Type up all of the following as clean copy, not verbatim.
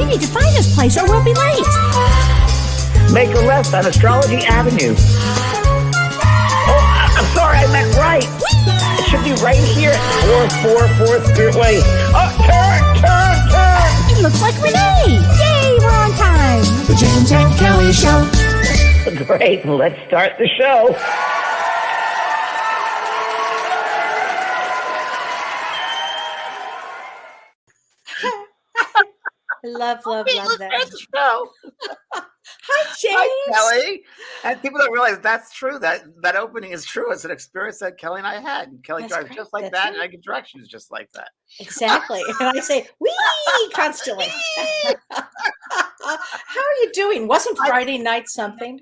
We need to find this place or we'll be late. Make a left on Astrology Avenue. Oh, I'm sorry, I meant right. It should be right here. 444 third way. Oh, turn. It looks like Renee. Yay, we're on time. The James and Kellee Show. Great, let's start the show. Love that. Show. Hi, James. Hi, Kelly. And people don't realize that's true. That opening is true. It's an experience that Kelly and I had. And Kelly That's drives great. just like That's that, it. and I get directions just like that. Exactly. And I say, wee, constantly. How are you doing? Wasn't Friday night something?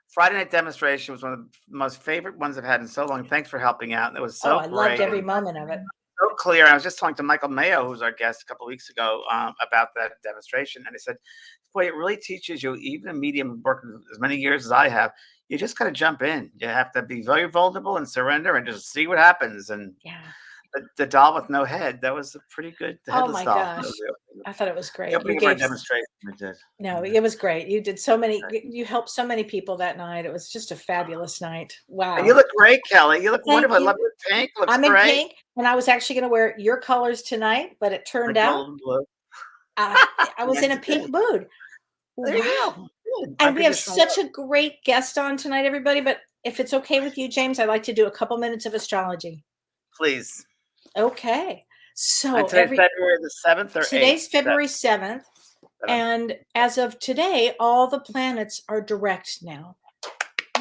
Friday night demonstration was one of the most favorite ones I've had in so long. Thanks for helping out. It was so I great. loved every moment of it. So clear. I was just talking to Michael Mayo, who's our guest a couple of weeks ago, about that demonstration, and he said, "Boy, it really teaches you, even a medium working as many years as I have. You just got to jump in. You have to be very vulnerable and surrender, and just see what happens." And Yeah. the doll with no head, that was a pretty good Oh headless my doll. gosh. That was I thought it was great. the opening of our demonstration. We did. No, it was great. You did so many, you helped so many people that night. It was just a fabulous night. Wow. And you look great, Kelly. You look Thank wonderful. you. I love your pink. Looks I'm in great. pink, and I was actually going to wear your colors tonight, but it turned Like out gold and blue. I was Yes, in a you pink did. mood. There you Wow. go. Good. I And we have conditional such work. a great guest on tonight, everybody. But if it's okay with you, James, I'd like to do a couple minutes of astrology. Please. Okay. So And today's February the 7th or 8th? today's February 7th. 7th. And as of today, all the planets are direct now.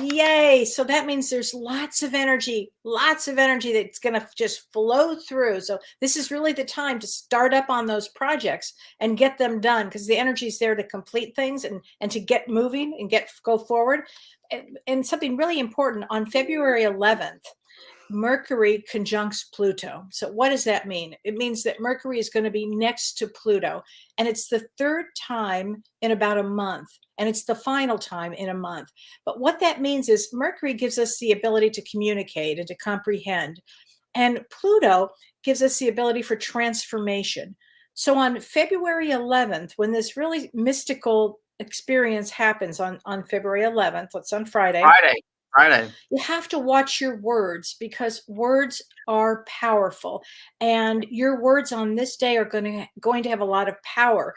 Yay. So that means there's lots of energy that's going to just flow through. So this is really the time to start up on those projects and get them done, because the energy is there to complete things and to get moving and go forward. And something really important, on February 11th, Mercury conjuncts Pluto. So what does that mean? It means that Mercury is going to be next to Pluto, and it's the third time in about a month, and it's the final time in a month. But what that means is Mercury gives us the ability to communicate and to comprehend, and Pluto gives us the ability for transformation. So on February 11th, when this really mystical experience happens on February 11th, that's on Friday. You have to watch your words, because words are powerful, and your words on this day are going to have a lot of power.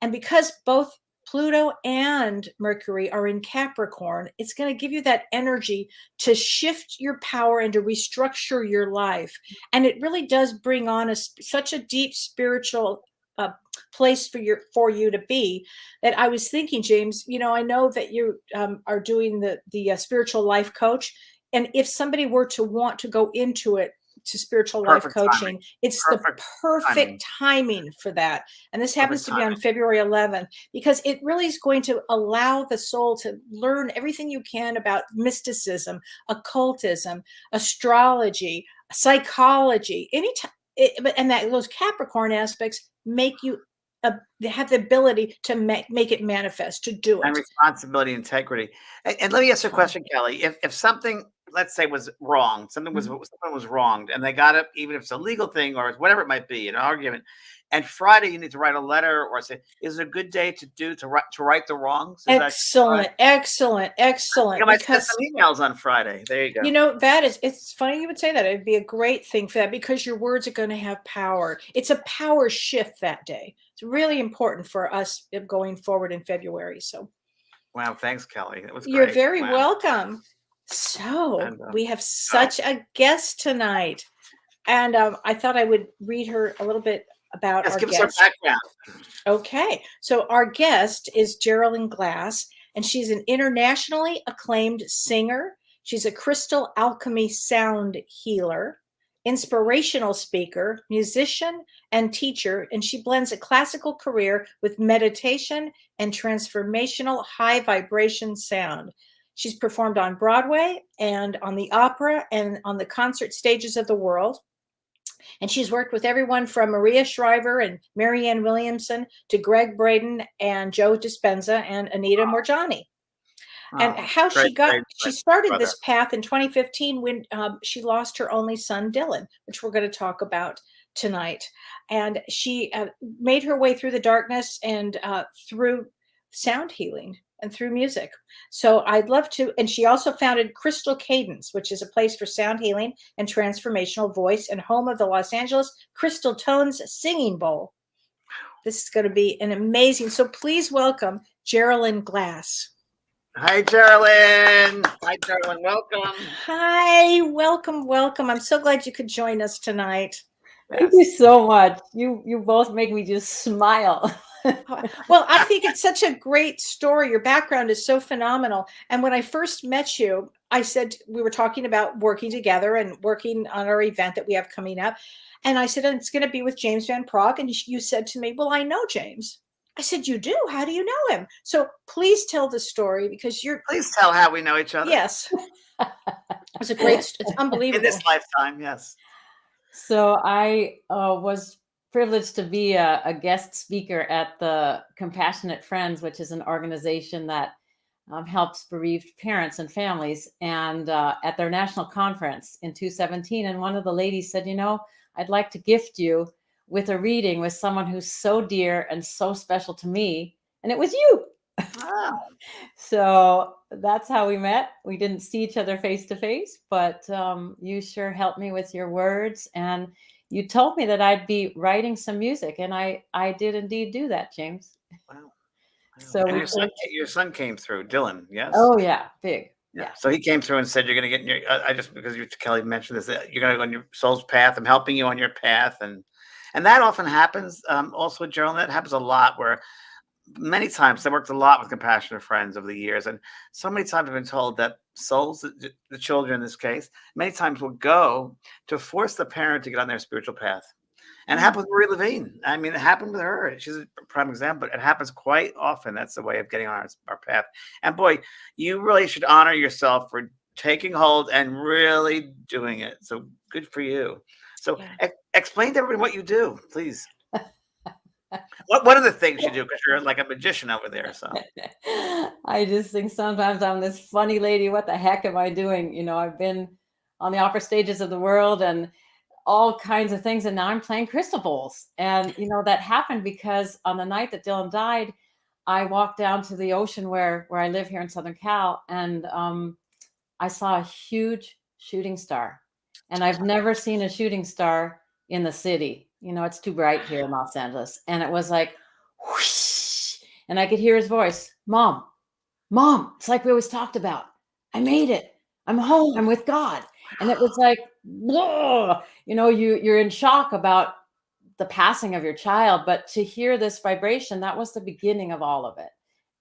And because both Pluto and Mercury are in Capricorn, it's going to give you that energy to shift your power and to restructure your life. And it really does bring on such a deep spiritual place for you to be, that I was thinking, James, I know that you are doing the spiritual life coach, and if somebody were to want to go into it, to spiritual life coaching, it's the perfect timing for that. And this happens to be on February 11th, because it really is going to allow the soul to learn everything you can about mysticism, occultism, astrology, psychology, and that those Capricorn aspects make you have the ability to make it manifest, to do it. And responsibility, integrity. And let me ask you a question, Kelly. If something, let's say, was wrong, someone was wronged, and they got it, even if it's a legal thing or whatever it might be, an argument, and Friday you need to write a letter or say, is it a good day to right the wrongs? Excellent. I might send some emails on Friday. There you go. It's funny you would say that. It'd be a great thing for that, because your words are going to have power. It's a power shift that day. It's really important for us going forward in February. So, wow, thanks, Kelly. That was great. You're very welcome. So we have such a guest tonight, and I thought I would read her a little bit about our give guest. us our background. Okay, so our guest is Jeralyn Glass, and she's an internationally acclaimed singer. She's a crystal alchemy sound healer, inspirational speaker, musician, and teacher, and she blends a classical career with meditation and transformational high vibration sound. She's performed on Broadway and on the opera and on the concert stages of the world. And she's worked with everyone from Maria Shriver and Marianne Williamson to Greg Braden and Joe Dispenza and Anita Morjani. And how she started this path in 2015 when she lost her only son, Dylan, which we're going to talk about tonight, and she made her way through the darkness and through sound healing and through music. So I'd love to. And she also founded Crystal Cadence, which is a place for sound healing and transformational voice, and home of the Los Angeles Crystal Tones Singing Bowl. This is going to be an amazing. So please welcome Jeralyn Glass. Hi, Jeralyn. Hi, Jeralyn. Welcome. Hi, welcome, welcome. I'm so glad you could join us tonight. Thank you so much. You both make me just smile. Well, I think it's such a great story. Your background is so phenomenal. And when I first met you, I said we were talking about working together and working on our event that we have coming up. And I said, it's going to be with James Van Praagh. And you said to me, well, I know James. I said, you do? How do you know him? So please tell the story, because Please tell how we know each other. Yes. It's a great, it's unbelievable. In this lifetime, yes. So I was privileged to be a guest speaker at the Compassionate Friends, which is an organization that helps bereaved parents and families, and at their national conference in 2017. And one of the ladies said, I'd like to gift you with a reading with someone who's so dear and so special to me. And it was you. Wow. So that's how we met. We didn't see each other face to face, but you sure helped me with your words. And you told me that I'd be writing some music. And I did indeed do that, James. Wow. So and your son came through, Dylan, yes? Oh, yeah. Big. Yeah. So he came through and said, you're going to get in your, because Kelly mentioned this, that you're going to go on your soul's path. I'm helping you on your path. And that often happens. Also, Jeralyn, that happens a lot, where many times I worked a lot with Compassionate Friends over the years. And so many times I've been told that souls, the children in this case, many times will go to force the parent to get on their spiritual path. And it happened with Marie Levine. I mean, it happened with her. She's a prime example, but it happens quite often. That's the way of getting on our path. And boy, you really should honor yourself for taking hold and really doing it. So good for you. So explain to everybody what you do, please. What are the things you do? Because you're like a magician over there. So I just think sometimes I'm this funny lady. What the heck am I doing? I've been on the opera stages of the world and all kinds of things. And now I'm playing crystal bowls. And, that happened because on the night that Dylan died, I walked down to the ocean where I live here in Southern Cal. And I saw a huge shooting star. And I've never seen a shooting star in the city. It's too bright here in Los Angeles. And it was like, whoosh, and I could hear his voice, Mom, it's like we always talked about. I made it. I'm home. I'm with God. And it was like, whoa, you're in shock about the passing of your child, but to hear this vibration, that was the beginning of all of it.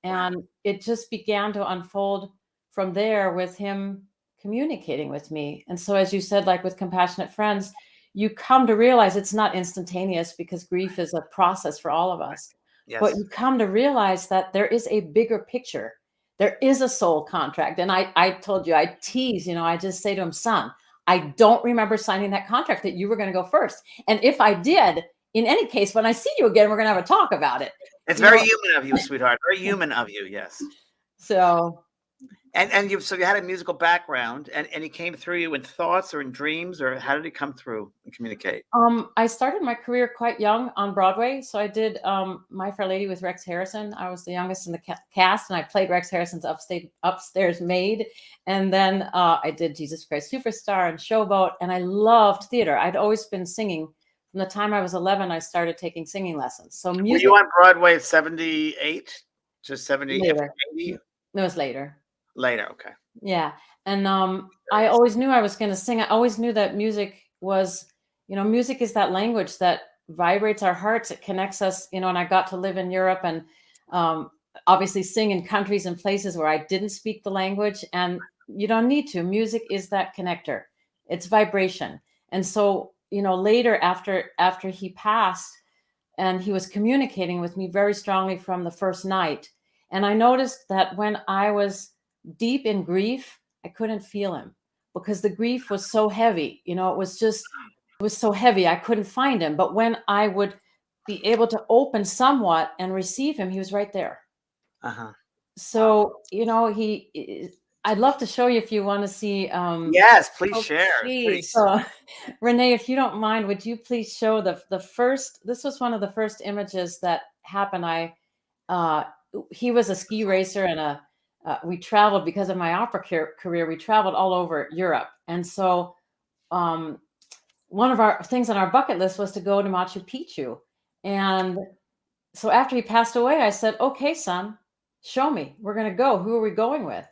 And it just began to unfold from there with him communicating with me. And so, as you said, like with Compassionate Friends, you come to realize it's not instantaneous, because grief is a process for all of us. Yes. But you come to realize that there is a bigger picture. There is a soul contract. And I told you, I tease, I just say to him, son, I don't remember signing that contract that you were going to go first. And if I did, in any case, when I see you again, we're going to have a talk about it. It's very human of you, sweetheart. Very human of you. Yes. So. And you had a musical background, and he came through you in thoughts or in dreams, or how did he come through and communicate? I started my career quite young on Broadway. So I did My Fair Lady with Rex Harrison. I was the youngest in the cast, and I played Rex Harrison's upstairs maid. And then I did Jesus Christ Superstar and Showboat, and I loved theater. I'd always been singing. From the time I was 11, I started taking singing lessons. So music. Were you on Broadway at 78 to 70? Later. It was later. Later, okay. Yeah. And I always knew I was going to sing. I always knew that music was, music is that language that vibrates our hearts. It connects us, and I got to live in Europe and obviously sing in countries and places where I didn't speak the language. And you don't need to. Music is that connector. It's vibration. And so, later after he passed, and he was communicating with me very strongly from the first night. And I noticed that when I was deep in grief, I couldn't feel him, because the grief was so heavy. It was so heavy. I couldn't find him. But when I would be able to open somewhat and receive him, he was right there. Uh-huh. So, I'd love to show you if you want to see. Yes, please Oh, share. please. So, Renee, if you don't mind, would you please show the first? This was one of the first images that happened. Uh, he was a ski racer and we traveled because of my opera career. We traveled all over Europe, and so um, one of our things on our bucket list was to go to Machu Picchu. And so after he passed away, I said, "Okay, son, show me. We're going to go. Who are we going with?"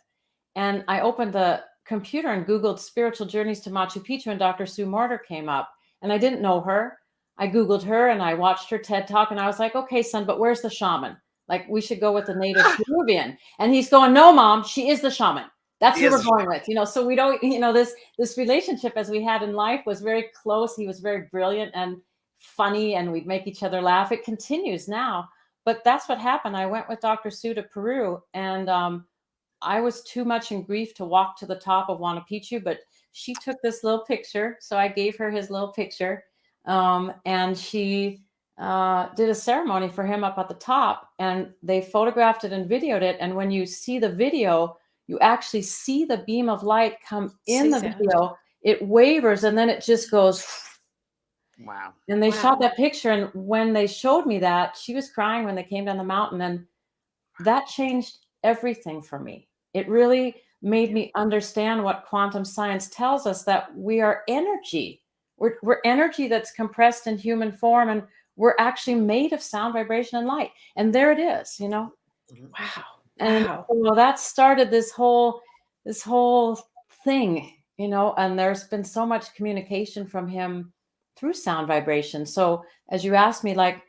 And I opened the computer and Googled spiritual journeys to Machu Picchu, and Dr. Sue Morter came up. And I didn't know her. I Googled her and I watched her TED talk, and I was like, "Okay, son, but where's the shaman? Like, we should go with the native Peruvian." And he's going, "No, mom, she is the shaman. That's who we're going with." So we don't, this relationship as we had in life was very close. He was very brilliant and funny, and we'd make each other laugh. It continues now, but that's what happened. I went with Dr. Sue to Peru, and I was too much in grief to walk to the top of Machu Picchu, but she took this little picture. So I gave her his little picture, and she did a ceremony for him up at the top, and they photographed it and videoed it. And when you see the video, you actually see the beam of light come in the video. It wavers, and then it just goes. Wow. And they shot that picture. And when they showed me that, she was crying when they came down the mountain. And that changed everything for me. It really made me understand what quantum science tells us, that we are energy. We're energy that's compressed in human form, and we're actually made of sound, vibration, and light. And there it is, Wow. And well, that started this whole thing, and there's been so much communication from him through sound vibration. So as you asked me, like,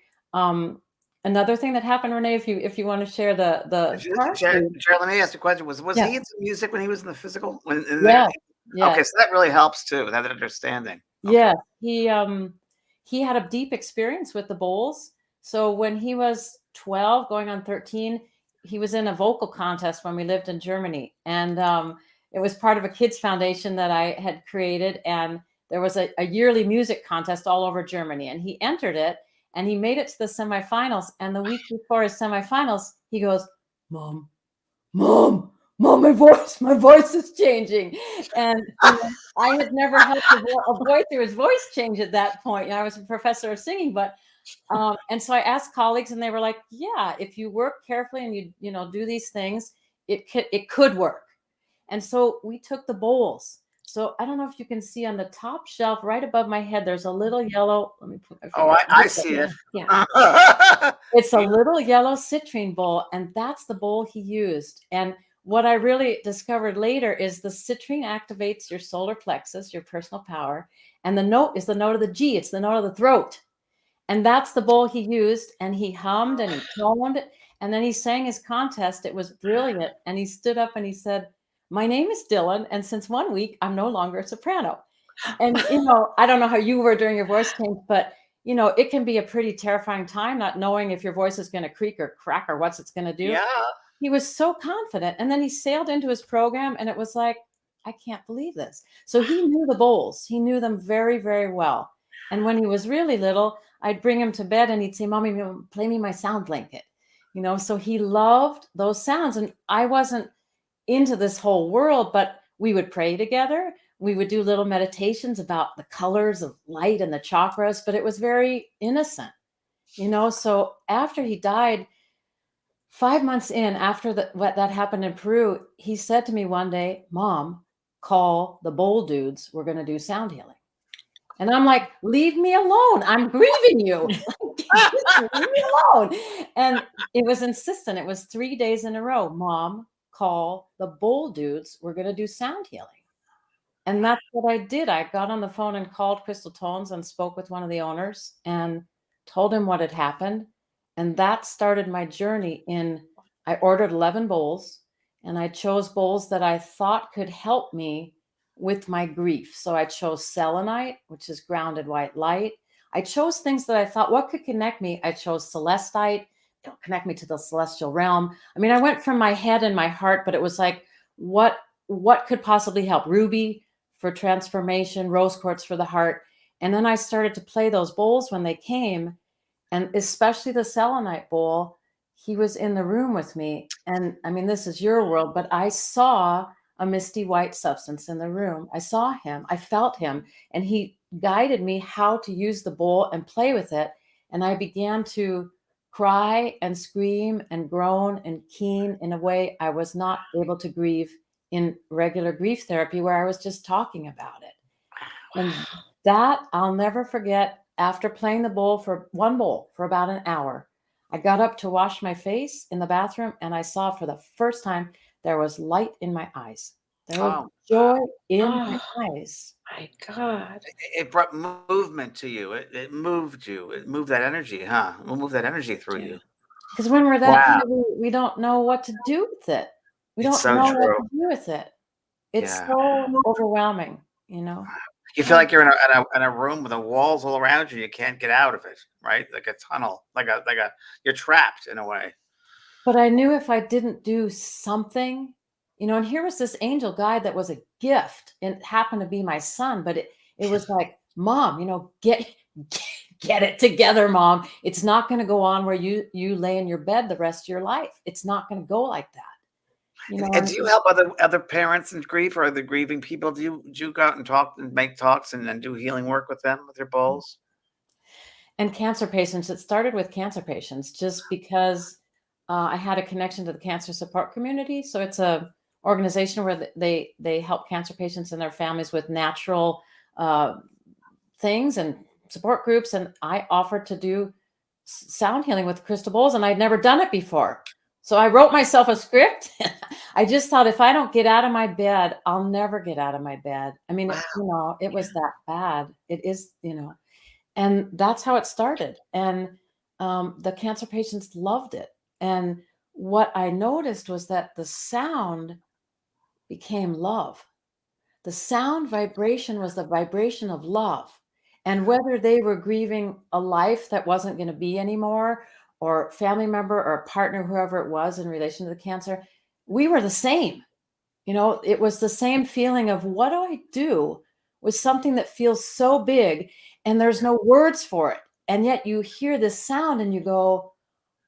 another thing that happened, Renee, if you want to share the Jeralyn, let me ask you a question. Was he into music when he was in the physical? Yeah. Okay, so that really helps too, that understanding. Okay. Yeah, he had a deep experience with the bowls. So when he was 12, going on 13, he was in a vocal contest when we lived in Germany, and it was part of a kids foundation that I had created, and there was a yearly music contest all over Germany, and he entered it. And he made it to the semifinals. And the week before his semifinals, he goes, Mom, my voice is changing. And I had never helped a boy through his voice change at that point. I was a professor of singing, but and so I asked colleagues, and they were like, "Yeah, if you work carefully and you do these things, it could work." And so we took the bowls. So I don't know if you can see on the top shelf right above my head, there's a little yellow. Let me put my finger. I see it. Yeah. It's a little yellow citrine bowl, and that's the bowl he used. And what I really discovered later is the citrine activates your solar plexus, your personal power, and the note is the note of the G. It's the note of the throat. And that's the bowl he used, and he hummed and he toned, and then he sang his contest. It was brilliant. And he stood up and he said, "My name is Dylan, and since 1 week, I'm no longer a soprano." And, I don't know how you were during your voice change, but, it can be a pretty terrifying time not knowing if your voice is going to creak or crack or what's it's going to do. Yeah. He was so confident. And then he sailed into his program, and it was like, I can't believe this. So he knew the bowls. He knew them very, very well. And when he was really little, I'd bring him to bed and he'd say, "Mommy, play me my sound blanket." So he loved those sounds. And I wasn't into this whole world, but we would pray together. We would do little meditations about the colors of light and the chakras, but it was very innocent, So after he died, 5 months in, after what that happened in Peru, he said to me one day, "Mom, call the bowl dudes. We're going to do sound healing." And I'm like, "Leave me alone. I'm grieving you. Leave me alone." And it was insistent. It was 3 days in a row. "Mom, call the bowl dudes. We're going to do sound healing." And that's what I did. I got on the phone and called Crystal Tones and spoke with one of the owners and told him what had happened. And that started my journey I ordered 11 bowls, and I chose bowls that I thought could help me with my grief. So I chose selenite, which is grounded white light. I chose things that I thought, what could connect me? I chose celestite. It'll connect me to the celestial realm. I mean, I went from my head and my heart, but it was like, what could possibly help? Ruby for transformation, rose quartz for the heart. And then I started to play those bowls when they came, and especially the selenite bowl. He was in the room with me. And I mean, this is your world, but I saw a misty white substance in the room. I saw him, I felt him, and he guided me how to use the bowl and play with it. And I began to cry and scream and groan and keen in a way I was not able to grieve in regular grief therapy, where I was just talking about it. And that I'll never forget. After playing the bowl for about an hour, I got up to wash my face in the bathroom, and I saw for the first time there was light in my eyes. There was joy in my eyes. My God. It brought movement to you. It moved you. It moved that energy, huh? It moved that energy through you. Because when we're that heavy, we don't know what to do with it. We don't know what to do with it. It's so overwhelming, you know. You feel like you're in a room with the walls all around you. You can't get out of it, right? Like a tunnel, you're trapped in a way. But I knew if I didn't do something, you know, and here was this angel guide that was a gift, and it happened to be my son, but it was like, Mom, you know, get it together, Mom. It's not going to go on where you lay in your bed the rest of your life. It's not going to go like that. You know, and do you help other parents in grief or other grieving people? Do you go out and talk and make talks and do healing work with them with your bowls? And cancer patients. It started with cancer patients just because I had a connection to the cancer support community. So it's a organization where they help cancer patients and their families with natural things and support groups. And I offered to do sound healing with crystal bowls, and I'd never done it before. So I wrote myself a script. I just thought, if I don't get out of my bed, I'll never get out of my bed. I mean, it was that bad. It is, you know, and that's how it started. And the cancer patients loved it. And what I noticed was that the sound became love. The sound vibration was the vibration of love. And whether they were grieving a life that wasn't going to be anymore, or family member or a partner, whoever it was in relation to the cancer, we were the same. You know, it was the same feeling of, what do I do with something that feels so big and there's no words for it? And yet you hear this sound and you go,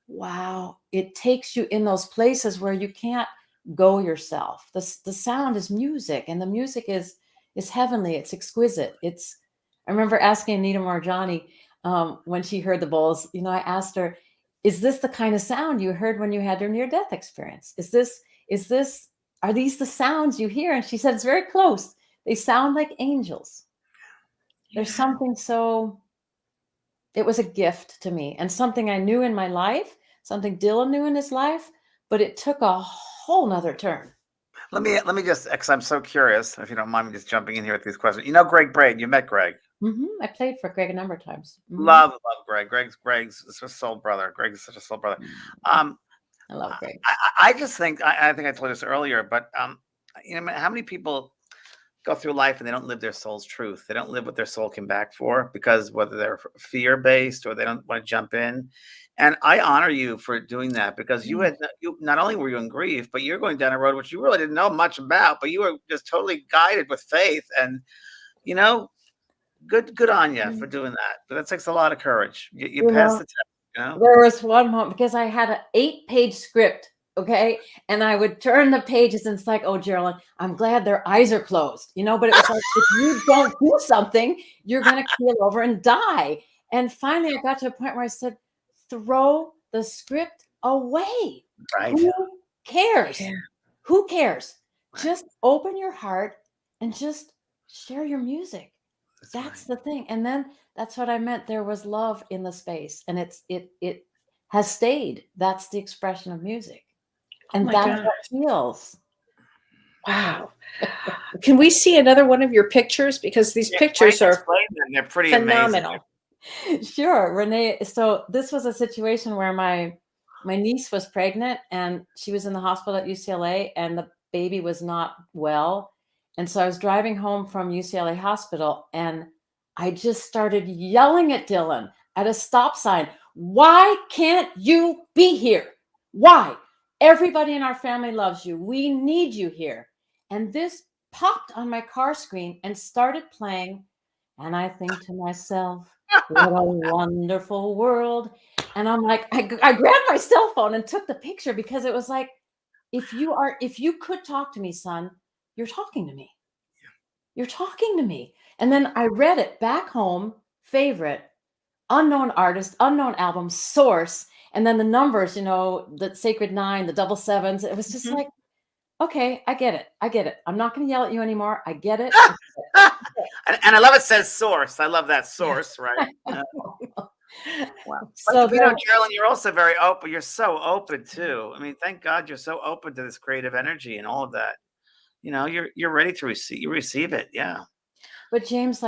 wow, it takes you in those places where you can't go yourself. The sound is music, and the music is heavenly. It's exquisite. I remember asking Anita Morjani when she heard the bowls, you know, I asked her, is this the kind of sound you heard when you had your near-death experience? Are these the sounds you hear? And she said, it's very close. They sound like angels. There's something it was a gift to me, and something I knew in my life, something Dylan knew in his life, but it took a whole nother turn. Let me just, because I'm so curious, if you don't mind me just jumping in here with these questions. You know Greg Braid, you met Greg. I played for Greg a number of times. Love Greg. Greg's a soul brother. Greg is such a soul brother. I love Greg. I just think, I think I told you this earlier, but you know, how many people go through life and they don't live their soul's truth? They don't live what their soul came back for, because whether they're fear-based or they don't want to jump in. And I honor you for doing that, because you not only were you in grief, but you're going down a road which you really didn't know much about, but you were just totally guided with faith. And, you know, good on you for doing that. But that takes a lot of courage. You passed the test, you know? There was one moment, because I had an 8-page script, okay? And I would turn the pages, and it's like, oh, Jeralyn, I'm glad their eyes are closed, you know? But it was like, if you don't do something, you're going to keel over and die. And finally, I got to a point where I said, throw the script away. Right. Who cares? Yeah. Who cares? Just open your heart and just share your music. That's the thing. And then that's what I meant. There was love in the space, and it has stayed. That's the expression of music. And that's what feels. Wow. Can we see another one of your pictures? Because these pictures are they're pretty phenomenal. amazing. Sure, Renee. So this was a situation where my niece was pregnant, and she was in the hospital at UCLA, and the baby was not well. And so I was driving home from UCLA hospital, and I just started yelling at Dylan at a stop sign. Why can't you be here? Why? Everybody in our family loves you. We need you here. And this popped on my car screen and started playing. And I think to myself, what a wonderful world. And I'm like, I grabbed my cell phone and took the picture, because it was like, if you could talk to me, son, you're talking to me. You're talking to me. And then I read it back home, favorite, unknown artist, unknown album, source, and then the numbers, the sacred 9, the double sevens. It was just like, okay, I get it. I get it. I'm not going to yell at you anymore. I get it. And I love it says source. I love that source, right? Wow. So But, Jeralyn, you're also very open. You're so open too. I mean, thank God you're so open to this creative energy and all of that. You're ready to receive it. Yeah. But James,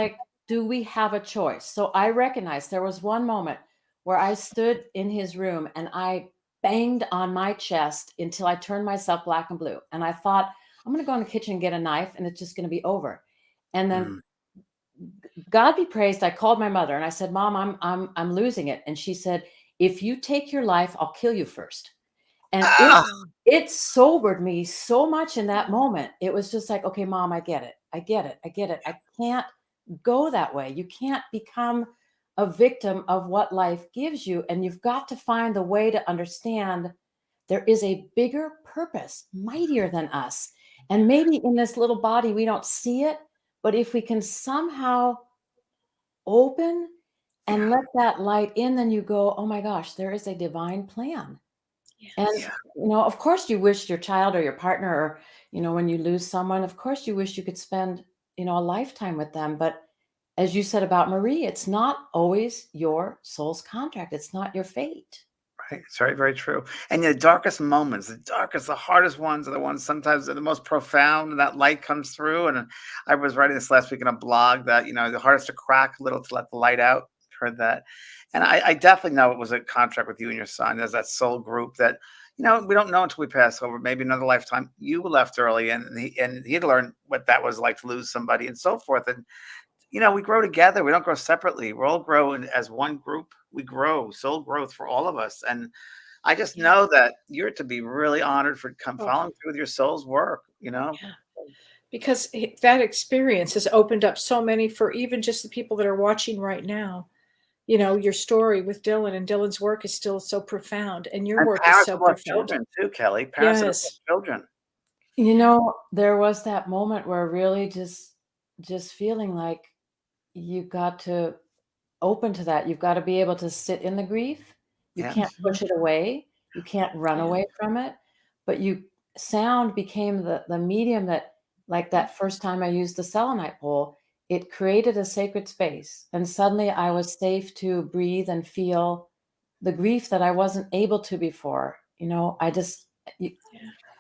do we have a choice? So I recognize there was one moment where I stood in his room and I banged on my chest until I turned myself black and blue. And I thought, I'm going to go in the kitchen and get a knife and it's just going to be over. And then God be praised, I called my mother and I said, Mom, I'm losing it. And she said, if you take your life, I'll kill you first. And it sobered me so much in that moment. It was just like, okay, Mom, I get it. I get it. I get it. I can't go that way. You can't become a victim of what life gives you. And you've got to find the way to understand there is a bigger purpose, mightier than us. And maybe in this little body, we don't see it. But if we can somehow open and let that light in, then you go, oh my gosh, there is a divine plan. Yes. And, of course you wish your child or your partner or, when you lose someone, of course you wish you could spend, a lifetime with them. But as you said about Marie, it's not always your soul's contract. It's not your fate. Right. It's very, very true. And the darkest moments, the hardest ones are the ones sometimes are the most profound, and that light comes through. And I was writing this last week in a blog that, the hardest to crack a little to let the light out. Heard that. And I definitely know it was a contract with you and your son. There's that soul group that, we don't know until we pass over, maybe another lifetime. You left early and he'd learned what that was like to lose somebody and so forth. And, we grow together. We don't grow separately. We all grow as one group. We grow, soul growth for all of us. And I just know that you're to be really honored for following through with your soul's work, Yeah. Because that experience has opened up so many for even just the people that are watching right now. Your story with Dylan and Dylan's work is still so profound, and your work is so profound. Children too, Kelly. Parents of children. There was that moment where really just feeling like you got to open to that. You've got to be able to sit in the grief. You can't push it away. You can't run away from it. But sound became the medium that, like that first time I used the selenite bowl, it created a sacred space. And suddenly I was safe to breathe and feel the grief that I wasn't able to before. And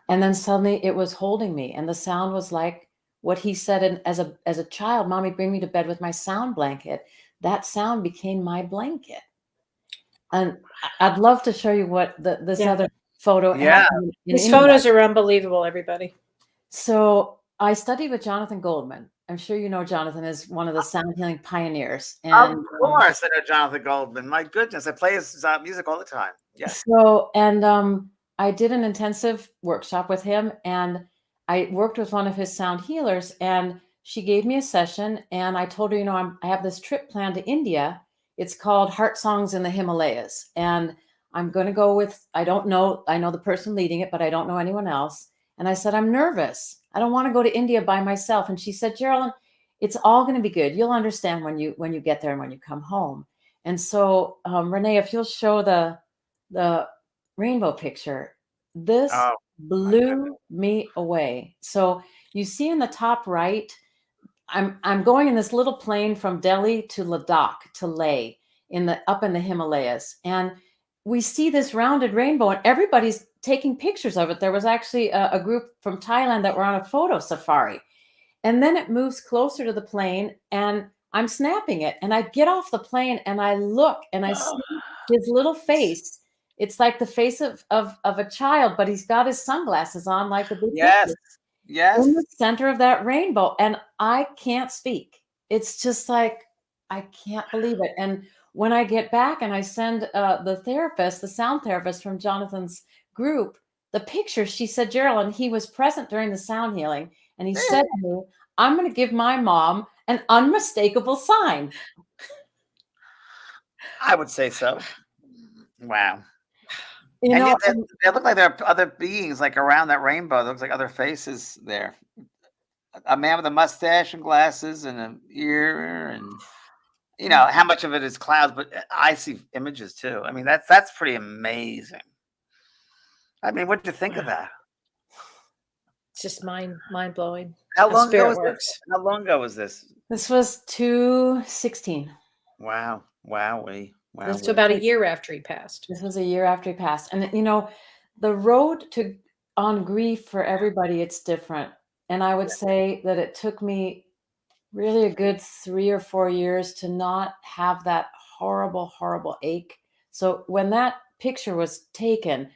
then suddenly it was holding me. And the sound was like what he said as a child, Mommy, bring me to bed with my sound blanket. That sound became my blanket. And I'd love to show you what this other photo. Yeah. These photos are unbelievable, everybody. So I studied with Jonathan Goldman. I'm sure you know Jonathan is one of the sound healing pioneers. And of course, I know Jonathan Goldman. My goodness, I play his music all the time. Yeah. So, I did an intensive workshop with him, and I worked with one of his sound healers, and she gave me a session, and I told her, I have this trip planned to India. It's called Heart Songs in the Himalayas, and I'm going to go with, I know the person leading it, but I don't know anyone else. And I said, I'm nervous. I don't want to go to India by myself. And she said, Jeralyn, it's all going to be good. You'll understand when you get there and when you come home. And so, Renee, if you'll show the rainbow picture, this blew me away. So you see in the top right, I'm going in this little plane from Delhi to Ladakh to Leh up in the Himalayas. And we see this rounded rainbow and everybody's taking pictures of it. There was actually a group from Thailand that were on a photo safari. And then it moves closer to the plane and I'm snapping it. And I get off the plane and I look and I see his little face. It's like the face of a child, but he's got his sunglasses on like a big Yes. in the center of that rainbow. And I can't speak. It's just like, I can't believe it. And when I get back and I send the sound therapist from Jonathan's group, the picture, she said, Jeralyn, he was present during the sound healing. And he said to me, I'm going to give my mom an unmistakable sign. I would say so. Wow. They look like there are other beings like around that rainbow. There looks like other faces there. a man with a mustache and glasses and an ear, and how much of it is clouds, but I see images too. I mean, that's pretty amazing. I mean, what did you think of that? It's just mind blowing. How long ago spirit was works. this? How long ago was this? This was 2016. Wow, wowee, wow. So about a year after he passed. This was a year after he passed. And the road on grief for everybody, it's different. And I would say that it took me really a good 3 or 4 years to not have that horrible, horrible ache. So when that picture was taken,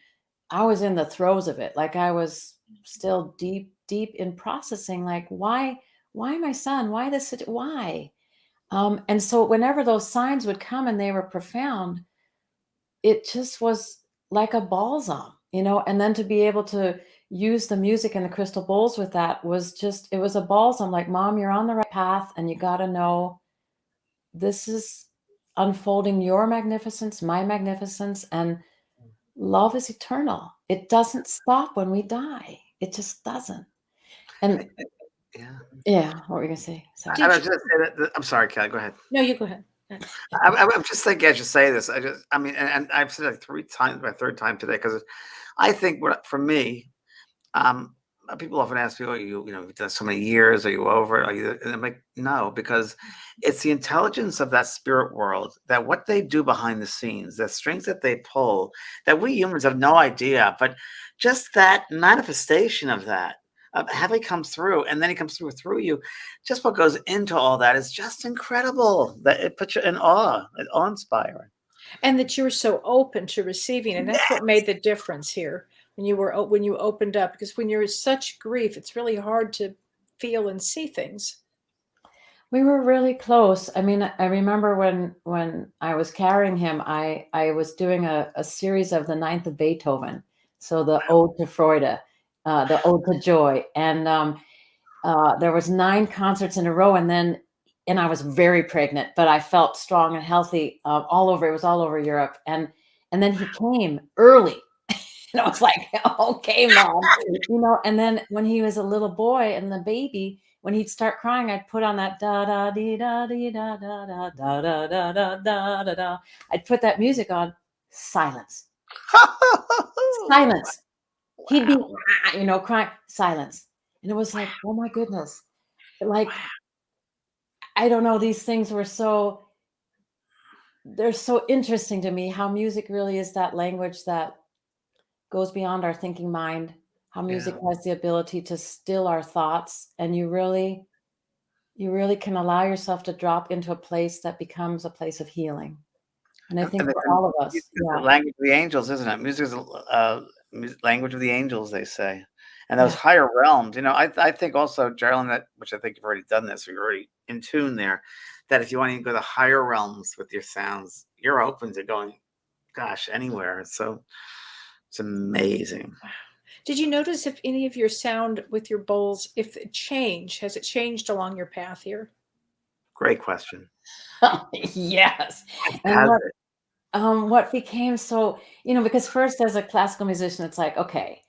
I was in the throes of it. Like I was still deep in processing, like, why my son? Why this? Why? And so whenever those signs would come and they were profound, it just was like a balsam, and then to be able to use the music and the crystal bowls with that it was a balsam. Like, Mom, you're on the right path, and you got to know this is unfolding your magnificence, my magnificence, and love is eternal. It doesn't stop when we die. It just doesn't. And yeah, what were you gonna say? I was just say that. I'm sorry, Kelly. Go ahead. No, you go ahead. I'm just thinking I should say this. I mean, and I've said it 3 times, my third time today, because I think for me, people often ask me, "Oh, you've done so many years. Are you over it? Are you?" And I'm like, no, because it's the intelligence of that spirit world, that what they do behind the scenes, the strings that they pull, that we humans have no idea, but just that manifestation of that. How he comes through, and then he comes through you. Just what goes into all that is just incredible. That it puts you in awe. It's awe-inspiring. And that you were so open to receiving, and that's what made the difference here when you opened up. Because when you're in such grief, it's really hard to feel and see things. We were really close. I mean, I remember when I was carrying him, I was doing a series of the Ninth of Beethoven, so the Ode to Freude. The Ode to Joy, and there was 9 concerts in a row, and I was very pregnant, but I felt strong and healthy all over. It was all over Europe, and then he came early, and I was like, "Okay, Mom," And then when he was a little boy and the baby, when he'd start crying, I'd put on that da da dee da dee da da da da da da da da da da. I'd put that music on. Silence. Silence. He'd be, crying, silence. And it was like, oh my goodness. Like, I don't know, these things they're so interesting to me, how music really is that language that goes beyond our thinking mind, how music has the ability to still our thoughts. And you really can allow yourself to drop into a place that becomes a place of healing. And I think for all of us, the language of the angels, isn't it? Music is language of the angels, they say, and those higher realms. I think also, Jeralyn, that, which I think you've already done this, or you're already in tune there, that if you want to go to higher realms with your sounds, you're open to going, gosh, anywhere. So it's amazing. Did you notice if any of your sound with your bowls, has it changed along your path here? Great question. Yes. And what became so, because first, as a classical musician, it's like, okay,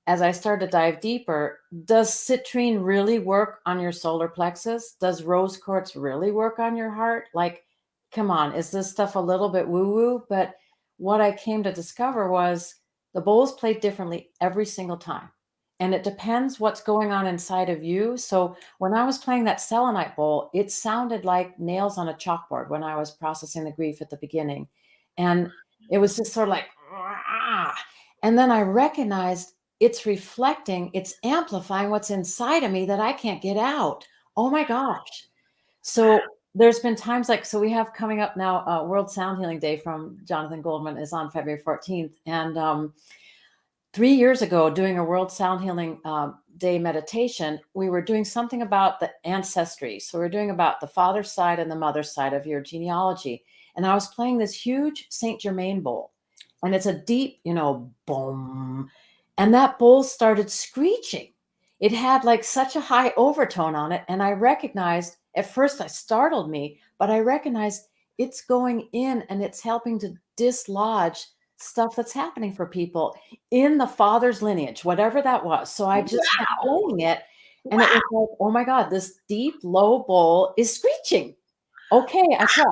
as I started to dive deeper, does citrine really work on your solar plexus? Does rose quartz really work on your heart? Like, come on, is this stuff a little bit woo-woo? But what I came to discover was the bowls played differently every single time. And it depends what's going on inside of you. So when I was playing that selenite bowl, it sounded like nails on a chalkboard when I was processing the grief at the beginning. And it was just sort of like, ah. And then I recognized it's reflecting, it's amplifying what's inside of me that I can't get out. Oh my gosh. So there's been times so we have coming up now, World Sound Healing Day from Jonathan Goldman is on February 14th. And 3 years ago, doing a World Sound Healing Day meditation, we were doing something about the ancestry. So we're doing about the father's side and the mother's side of your genealogy. And I was playing this huge Saint Germain bowl, and it's a deep, boom. And that bowl started screeching. It had such a high overtone on it. And I recognized, at first it startled me, but I recognized it's going in and it's helping to dislodge stuff that's happening for people in the father's lineage, whatever that was. So I just kept playing it. And it was like, oh my God, this deep, low bowl is screeching. Okay, I trust.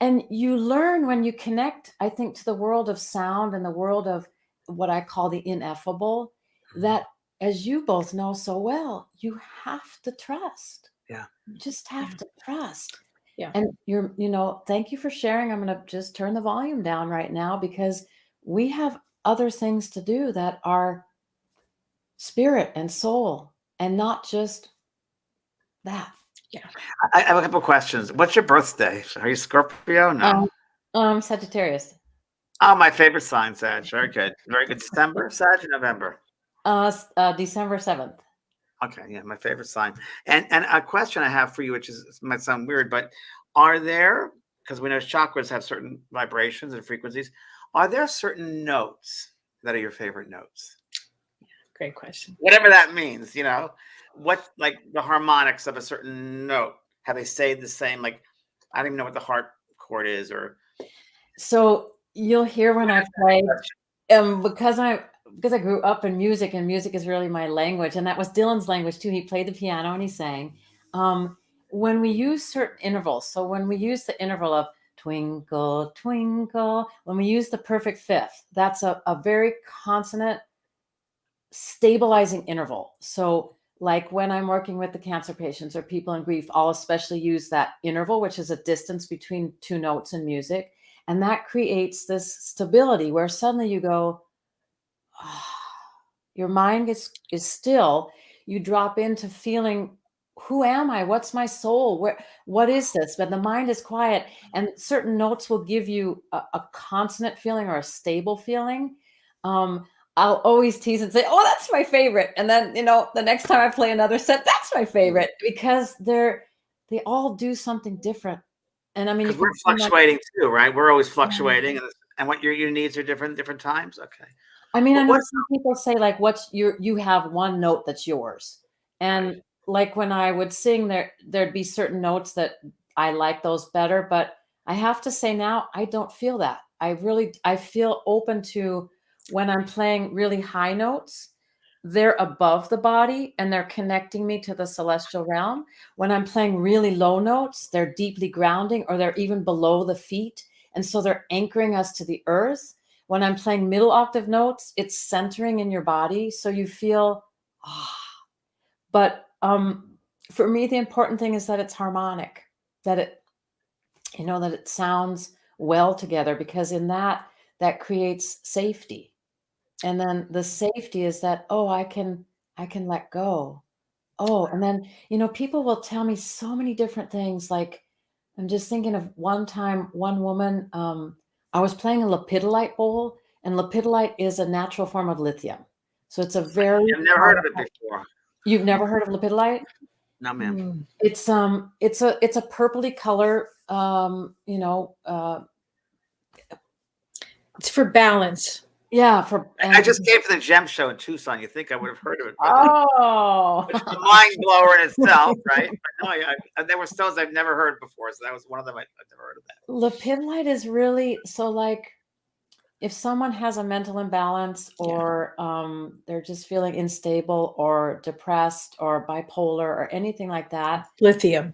And you learn when you connect, I think, to the world of sound and the world of what I call the ineffable, that, as you both know so well, you have to trust. Yeah. You just have to trust. Yeah. And thank you for sharing. I'm going to just turn the volume down right now because we have other things to do that are spirit and soul and not just that. Yeah. I have a couple questions. What's your birthday? Are you Scorpio? No. Sagittarius. Oh, my favorite sign, Sag. Very good. Very good. December, Sag, or November? December 7th. Okay, yeah, my favorite sign. And a question I have for you, which might sound weird, but are there, because we know chakras have certain vibrations and frequencies, are there certain notes that are your favorite notes? Great question. Whatever that means, what, like the harmonics of a certain note, have they stayed the same? Like, I don't even know what the heart chord is, or So you'll hear when I play, because I grew up in music, and music is really my language, and that was Dylan's language too. He played the piano and he sang. When we use certain intervals, so when we use the interval of twinkle, twinkle, when we use the perfect fifth, that's a very consonant stabilizing interval. So like when I'm working with the cancer patients or people in grief, I'll especially use that interval, which is a distance between two notes in music. And that creates this stability where suddenly you go, your mind is still, you drop into feeling, who am I? What's my soul? What is this? But the mind is quiet, and certain notes will give you a consonant feeling or a stable feeling. I'll always tease and say, oh, that's my favorite. And then, the next time I play another set, that's my favorite, because they all do something different. And I mean, because we're fluctuating too, right? We're always fluctuating, and what your needs are different times. Okay. I mean, I know some people say like, you have one note that's yours. And Right. like when I would sing, there'd be certain notes that I like those better, but I have to say now, I don't feel that. I feel open to when I'm playing really high notes, they're above the body and they're connecting me to the celestial realm. When I'm playing really low notes, they're deeply grounding, or they're even below the feet. And so they're anchoring us to the earth. When I'm playing middle octave notes, it's centering in your body. So you feel, But for me, the important thing is that it's harmonic, that it sounds well together, because in that creates safety. And then the safety is that, I can let go. And then, people will tell me so many different things. Like, I'm just thinking of one time, one woman, I was playing a lepidolite bowl, and lepidolite is a natural form of lithium. So it's a very, I've never heard of it before. You've never heard of lepidolite? No, ma'am. It's a purpley color, It's for balance. Yeah, I just came from the Gem Show in Tucson. You think I would have heard of it? Which is a mind blower in itself, right? But no, there were stones I've never heard before, so that was one of them. I've never heard of that. Lepidolite is really, so like, if someone has a mental imbalance, or they're just feeling unstable or depressed or bipolar or anything like that. Lithium,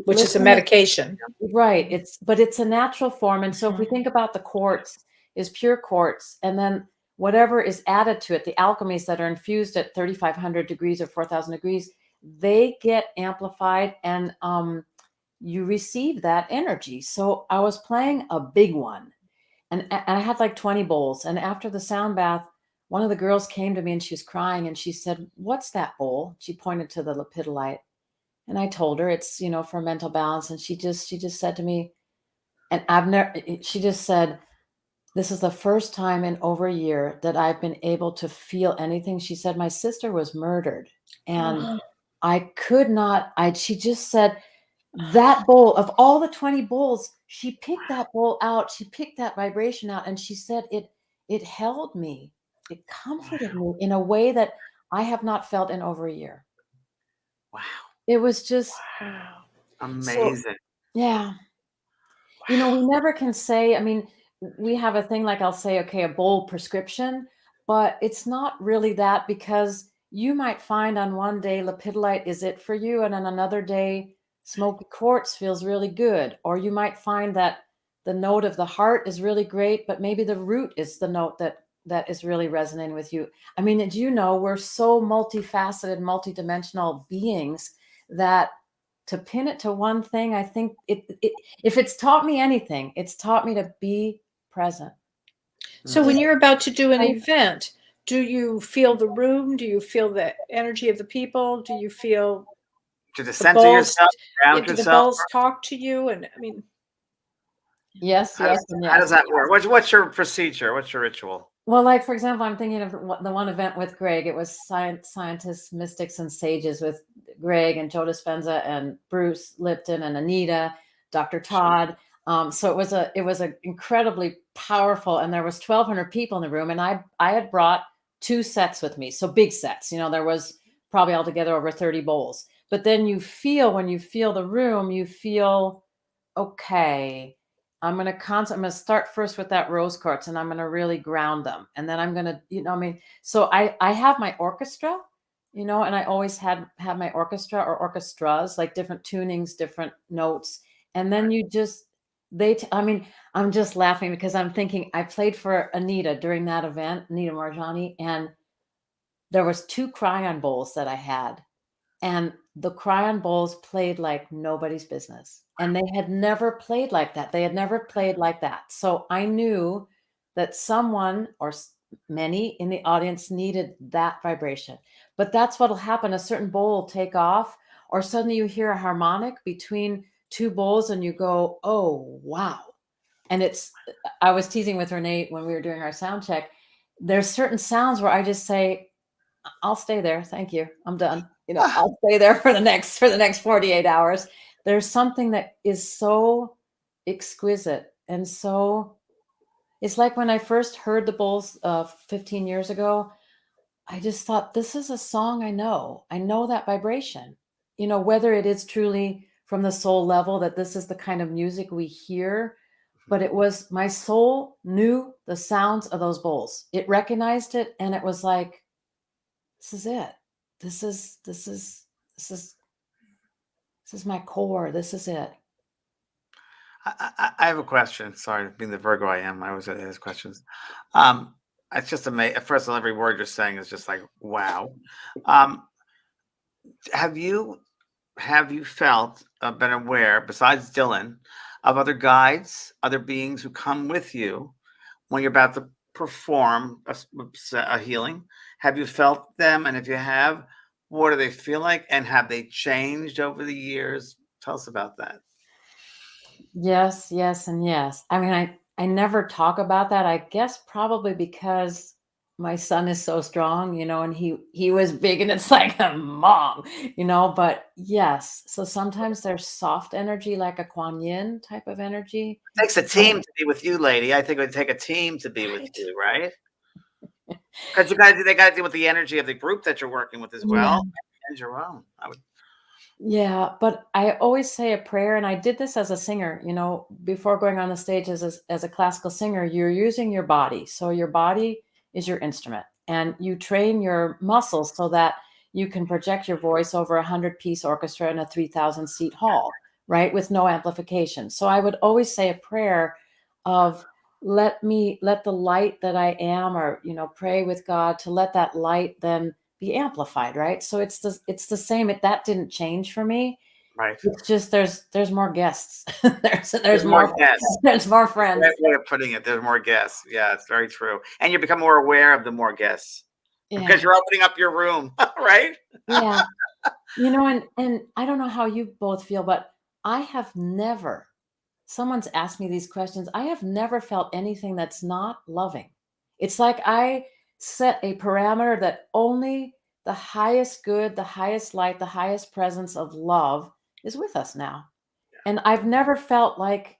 which is a medication. Right. It's a natural form. And so if we think about the quartz is pure quartz, and then whatever is added to it, the alchemies that are infused at 3,500 degrees or 4,000 degrees, they get amplified, and you receive that energy. So I was playing a big one, and I had like 20 bowls. And after the sound bath, one of the girls came to me and she was crying, and she said, "What's that bowl?" She pointed to the lepidolite. And I told her it's, for mental balance. And she just said to me, and she just said, "This is the first time in over a year that I've been able to feel anything." She said, "My sister was murdered, and I could not," she just said, that bowl of all the 20 bowls, she picked that bowl out. She picked that vibration out. And she said, it held me. It comforted me in a way that I have not felt in over a year. Wow. It was just amazing. So, yeah. Wow. We never can say, I mean, we have a thing like, I'll say, okay, a bowl prescription, but it's not really that, because you might find on one day lepidolite is it for you, and on another day smoky quartz feels really good. Or you might find that the note of the heart is really great, but maybe the root is the note that is really resonating with you. I mean, did you know we're so multifaceted, multidimensional beings that to pin it to one thing, I think if it's taught me anything, it's taught me to be present. So when you're about to do an I- event, do you feel the room? Do you feel the energy of the people? Do you feel To the the center balls? yourself, ground Do the yourself. balls talk to you? And I mean, Yes, How yes, does, and how yes. does that work? What's your procedure? What's your ritual? Well, like for example, I'm thinking of the one event with Greg. It was scientists, mystics, and sages with Greg and Joe Dispenza and Bruce Lipton and Anita, Dr. Todd. So it was a incredibly powerful, and there was 1,200 people in the room, and I had brought 2 sets with me, so big sets. You know, there was probably altogether over 30 bowls. But then when you feel the room, you feel okay. I'm going to start first with that rose quartz, and I'm going to really ground them. And then I'm going to, I mean, so I have my orchestra, and I always have my orchestra or orchestras, like different tunings, different notes. And then you just, I mean, I'm just laughing because I'm thinking I played for Anita during that event, Anita Marjani, and there was 2 cryon bowls that I had. And the cryon bowls played like nobody's business. And they had never played like that. They had never played like that. So I knew that someone or many in the audience needed that vibration. But that's what'll happen. A certain bowl will take off, or suddenly you hear a harmonic between 2 bowls and you go, oh, wow. And I was teasing with Renee when we were doing our sound check. There's certain sounds where I just say, I'll stay there. Thank you. I'm done. I'll stay there for the next 48 hours. There's something that is so exquisite and so it's like when I first heard the bowls 15 years ago, I just thought this is a song I know. I know that vibration. Whether it is truly from the soul level that this is the kind of music we hear, but it was my soul knew the sounds of those bowls. It recognized it and it was like, this is it. This is my core. This is it. I have a question. Sorry, being the Virgo I am, I always ask questions. It's just amazing. First of all, every word you're saying is just like wow. Have you felt been aware, besides Dylan, of other guides, other beings who come with you when you're about to perform a healing? Have you felt them? And if you have, what do they feel like? And have they changed over the years? Tell us about that. Yes, yes, and yes. I mean, I never talk about that. I guess probably because my son is so strong, and he was big and it's like a mom, but yes. So sometimes there's soft energy like a Kuan Yin type of energy. It takes a team to be with you, lady. I think it would take a team to be with you, right? Because they got to deal with the energy of the group that you're working with as well, and your own. Yeah, but I always say a prayer, and I did this as a singer, before going on the stage as a classical singer, you're using your body. So your body is your instrument, and you train your muscles so that you can project your voice over a 100-piece orchestra in a 3,000 seat hall, right? With no amplification. So I would always say a prayer of let the light that I am, or, pray with God to let that light then be amplified, right? So it's the same. That didn't change for me. Right. It's just there's more guests. there's more more guests. There's more friends. Right way of putting it. There's more guests. Yeah, it's very true. And you become more aware of the more guests because you're opening up your room, right? Yeah. And I don't know how you both feel, but I have never, someone's asked me these questions. I have never felt anything that's not loving. It's like I set a parameter that only the highest good, the highest light, the highest presence of love is with us now. And I've never felt like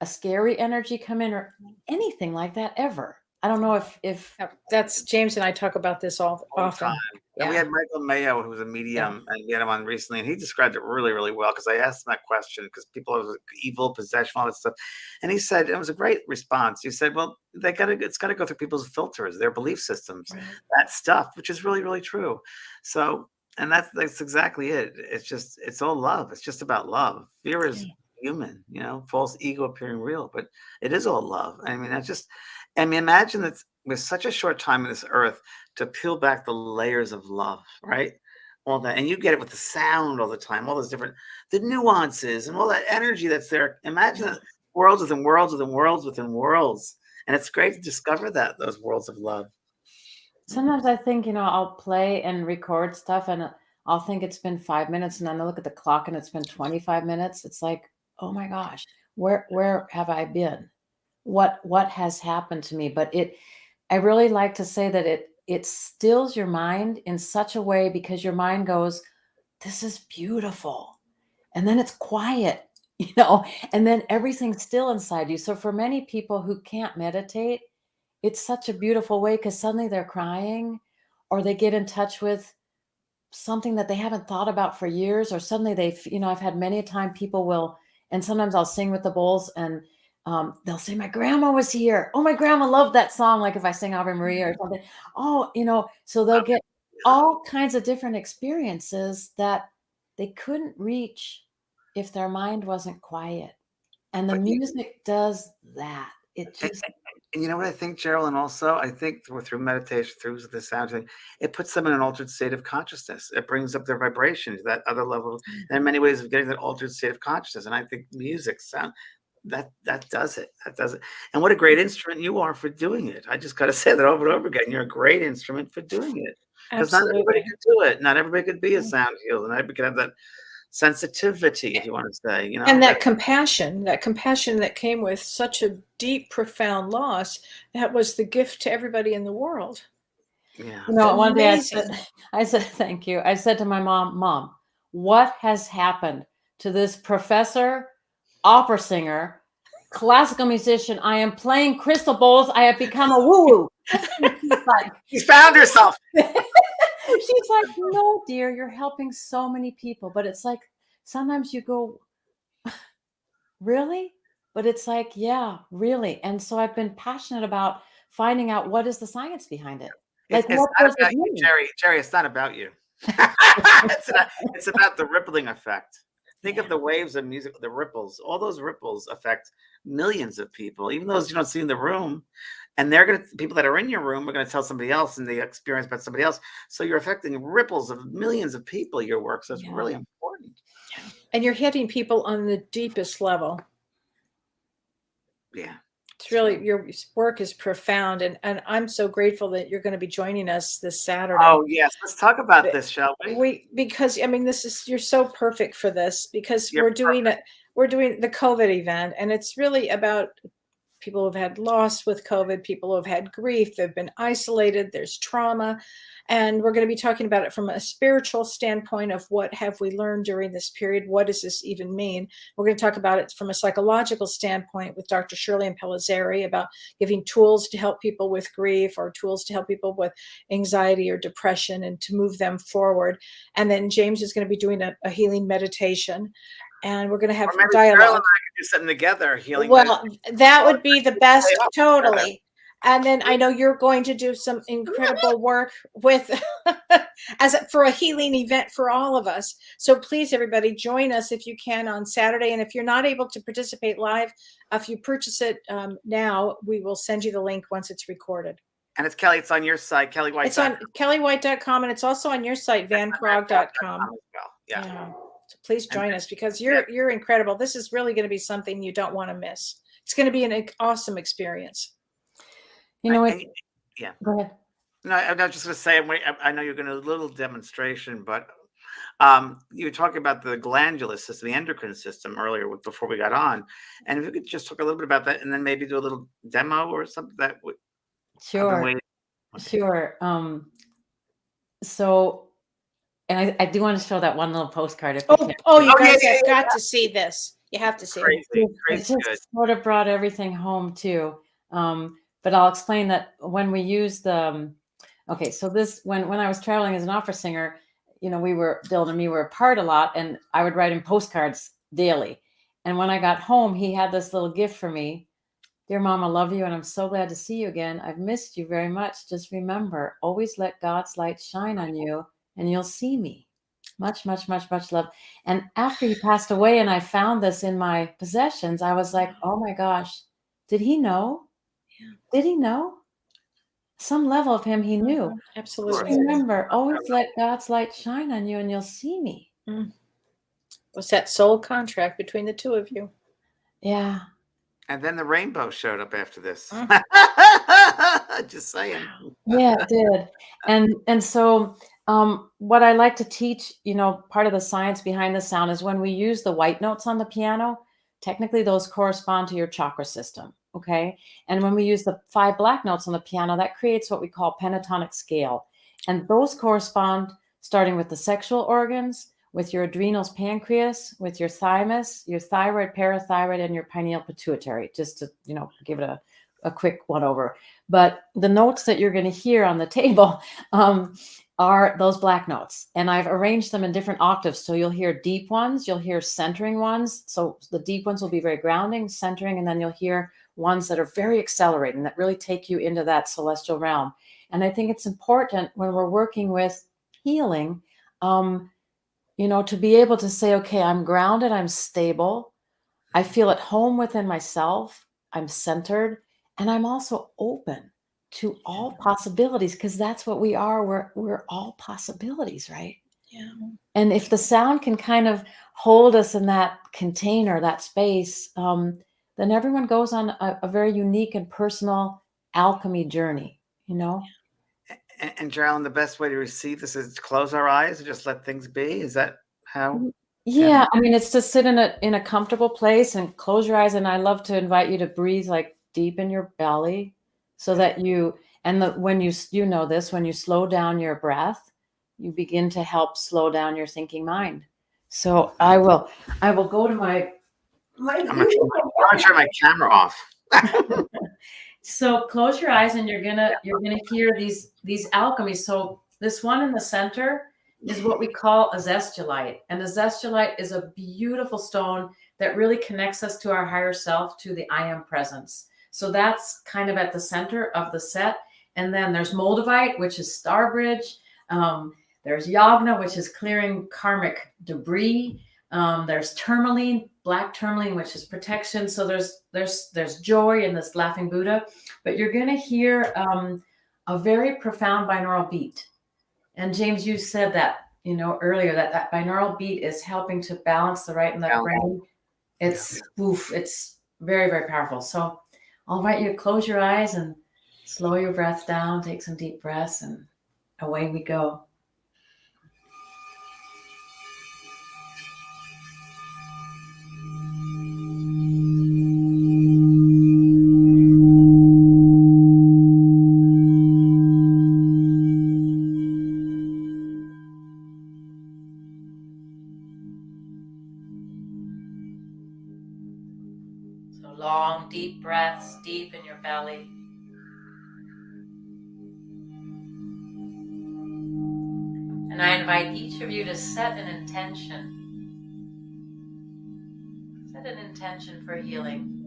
a scary energy come in or anything like that ever. I don't know if that's James and I talk about this all often. And we had Michael Mayo, who was a medium, and we had him on recently, and he described it really, really well because I asked him that question because people have evil, possession, all that stuff. And he said, it was a great response. He said, well, it's got to go through people's filters, their belief systems, that stuff, which is really, really true. So, and that's exactly it. It's all love. It's just about love. Fear is human, false ego appearing real, but it is all love. I mean, imagine that with such a short time on this earth to peel back the layers of love, right? All that, and you get it with the sound all the time, all those different, the nuances and all that energy that's there. Imagine that worlds within worlds within worlds within worlds. And it's great to discover those worlds of love. Sometimes I think, I'll play and record stuff and I'll think it's been 5 minutes and then I look at the clock and it's been 25 minutes. It's like, oh my gosh, where have I been? What has happened to me? But I really like to say that it stills your mind in such a way because your mind goes, this is beautiful. And then it's quiet, and then everything's still inside you. So for many people who can't meditate, it's such a beautiful way because suddenly they're crying or they get in touch with something that they haven't thought about for years, or suddenly I've had many a time people will, and sometimes I'll sing with the bowls and they'll say, my grandma was here. Oh, my grandma loved that song. Like if I sing Ave Maria or something, so they'll get all kinds of different experiences that they couldn't reach if their mind wasn't quiet. And the music does that. It just... And you know what I think, Jeralyn, also? I think through meditation, through the sound thing, it puts them in an altered state of consciousness. It brings up their vibration to that other level. And there are many ways of getting that altered state of consciousness. And I think music, sound, that does it. That does it. And what a great instrument you are for doing it. I just got to say that over and over again. You're a great instrument for doing it. Because not everybody could do it. Not everybody could be a sound healer. Not everybody could have that sensitivity, if you want to say, and that compassion that came with such a deep, profound loss. That was the gift to everybody in the world. Yeah. One day I said, thank you. I said to my mom, what has happened to this professor, opera singer, classical musician? I am playing crystal bowls. I have become a woo-woo. She found herself. She's like, no, dear, you're helping so many people. But it's like, sometimes you go, really? But it's like, yeah, really. And so I've been passionate about finding out what is the science behind it. Like, it's not about you, Jerry, it's not about you. It's about the rippling effect. Think of the waves of music, the ripples. All those ripples affect millions of people, even those you don't see in the room. And people that are in your room are going to tell somebody else and they experience about somebody else. So you're affecting ripples of millions of people, your work. So it's really important. And you're hitting people on the deepest level. Yeah. It's really, your work is profound. And I'm so grateful that you're going to be joining us this Saturday. Oh, yes. Let's talk about this, shall we? Because, you're so perfect for this because we're doing the COVID event. And it's really about people who've had loss with COVID, people who have had grief, they've been isolated, there's trauma. And we're going to be talking about it from a spiritual standpoint of what have we learned during this period? What does this even mean? We're going to talk about it from a psychological standpoint with Dr. Jeralyn Glass about giving tools to help people with grief or tools to help people with anxiety or depression and to move them forward. And then James is going to be doing a healing meditation. And we're going to have dialogue. Jeralyn and I can do something together, healing. Well, that would be the best, totally. And then I know you're going to do some incredible work with for a healing event for all of us. So please, everybody, join us if you can on Saturday. And if you're not able to participate live, if you purchase it now, we will send you the link once it's recorded. And it's Kellee. It's on your site, kellywhite.com. It's on kellywhite.com, and it's also on your site, vankrog.com. Yeah. So please join us because you're incredible. This is really going to be something you don't want to miss. It's going to be an awesome experience. You know what? Yeah. Go ahead. No, I'm not just going to say, I know you're going to do a little demonstration, but you were talking about the glandular system, the endocrine system earlier before we got on. And if you could just talk a little bit about that and then maybe do a little demo or something that would. Sure. Sure. So, and I do want to show that one little postcard. If you guys have got to see this. You have to see it. It just sort of brought everything home too. But I'll explain that when we use the Okay, so this when I was traveling as an opera singer, Dylan and me were apart a lot, and I would write him postcards daily. And when I got home, he had this little gift for me. Dear Mom, I love you, and I'm so glad to see you again. I've missed you very much. Just remember, always let God's light shine on you, and you'll see me. Much, much, much, much love. And after he passed away, and I found this in my possessions, I was like, oh my gosh, did he know? Yeah. Did he know? Some level of him he knew. Absolutely. Remember, always let God's light shine on you, and you'll see me. Was that soul contract between the two of you? Yeah. And then the rainbow showed up after this. Just saying. Yeah, it did. And so what I like to teach, part of the science behind the sound is when we use the white notes on the piano, technically those correspond to your chakra system. Okay. And when we use the 5 black notes on the piano, that creates what we call pentatonic scale. And those correspond starting with the sexual organs, with your adrenals, pancreas, with your thymus, your thyroid, parathyroid, and your pineal pituitary, just to, give it a quick one over. But the notes that you're going to hear on the table are those black notes. And I've arranged them in different octaves. So you'll hear deep ones, you'll hear centering ones. So the deep ones will be very grounding, centering, and then you'll hear ones that are very accelerating, that really take you into that celestial realm. And I think it's important when we're working with healing, to be able to say, okay, I'm grounded, I'm stable, I feel at home within myself, I'm centered, and I'm also open to all possibilities, because that's what we are. We're all possibilities, right? Yeah. And if the sound can kind of hold us in that container, that space, then everyone goes on a very unique and personal alchemy journey, And Jeralyn, the best way to receive this is to close our eyes and just let things be. Is that how? Yeah, I mean, it's to sit in a comfortable place and close your eyes. And I love to invite you to breathe like deep in your belly, so that when you slow down your breath, you begin to help slow down your thinking mind. So I will go to my I'm gonna turn my camera off. So close your eyes, and you're gonna hear these alchemies. So this one in the center is what we call a Zestulite. And a Zestulite is a beautiful stone that really connects us to our higher self, to the I am presence. So that's kind of at the center of the set. And then there's Moldavite, which is star bridge. There's Yagna, which is clearing karmic debris. There's tourmaline, black tourmaline, which is protection. So there's joy in this laughing Buddha. But you're going to hear a very profound binaural beat. And James, you said that, earlier, that binaural beat is helping to balance the right and left brain. It's very, very powerful. So I'll invite you to close your eyes and slow your breath down, take some deep breaths, and away we go. Long, deep breaths deep in your belly. And I invite each of you to set an intention. Set an intention for healing.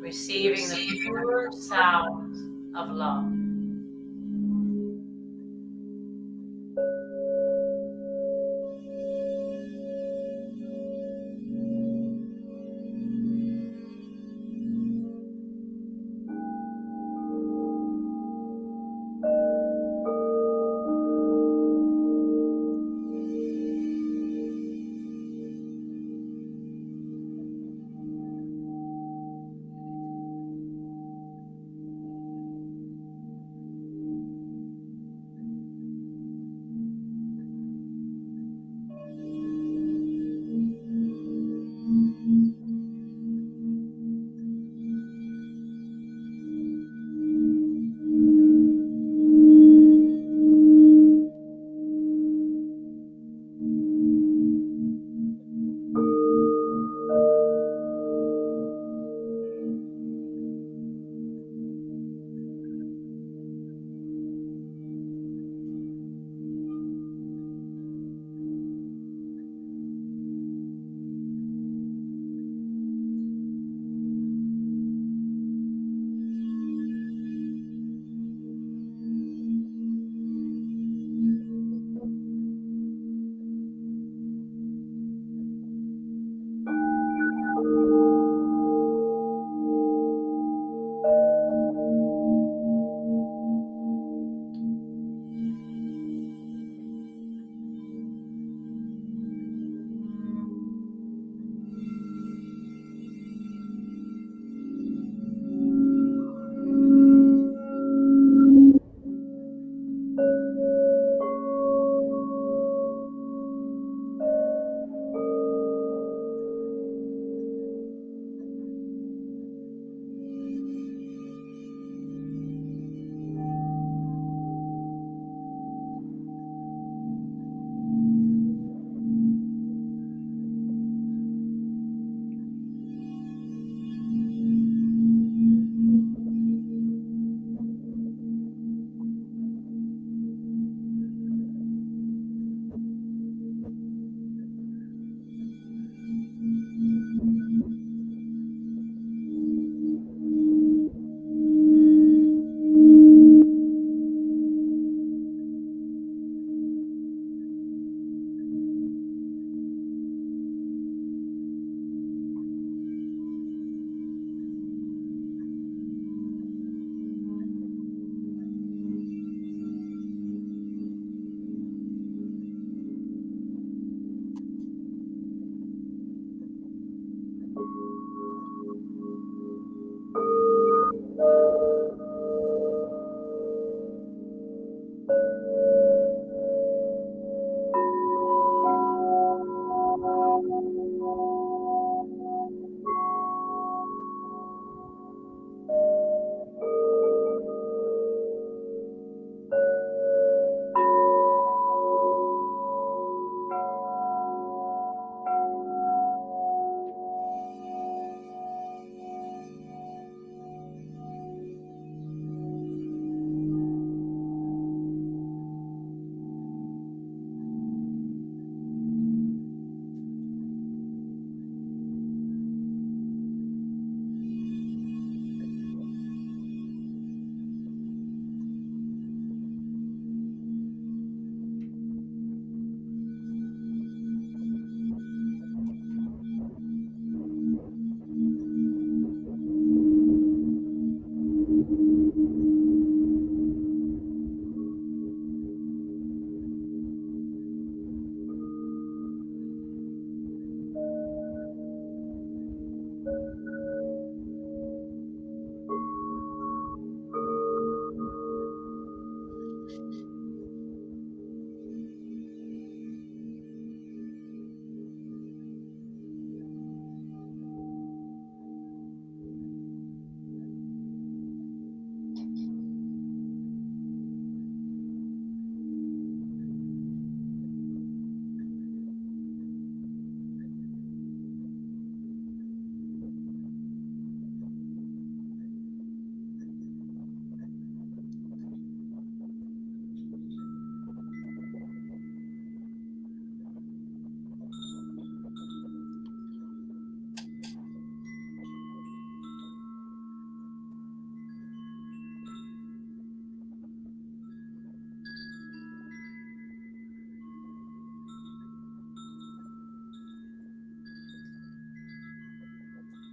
Receiving the pure sound of love.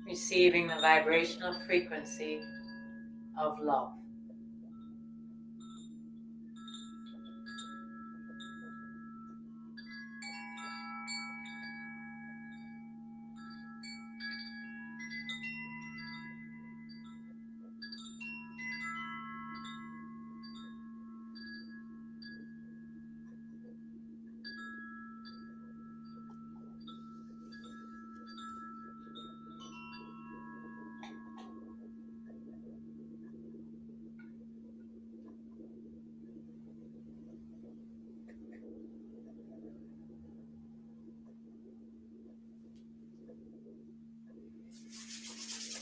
Receiving the vibrational frequency of love.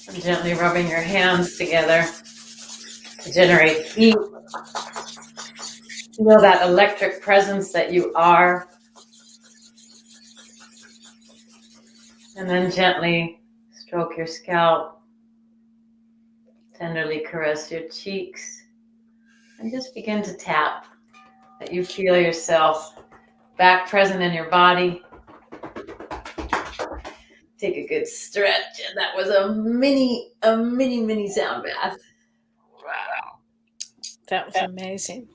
And gently rubbing your hands together to generate heat. Feel that electric presence that you are. And then gently stroke your scalp. Tenderly caress your cheeks. And just begin to tap. That you feel yourself back present in your body. Take a good stretch, and that was a mini sound bath. Wow. That was amazing.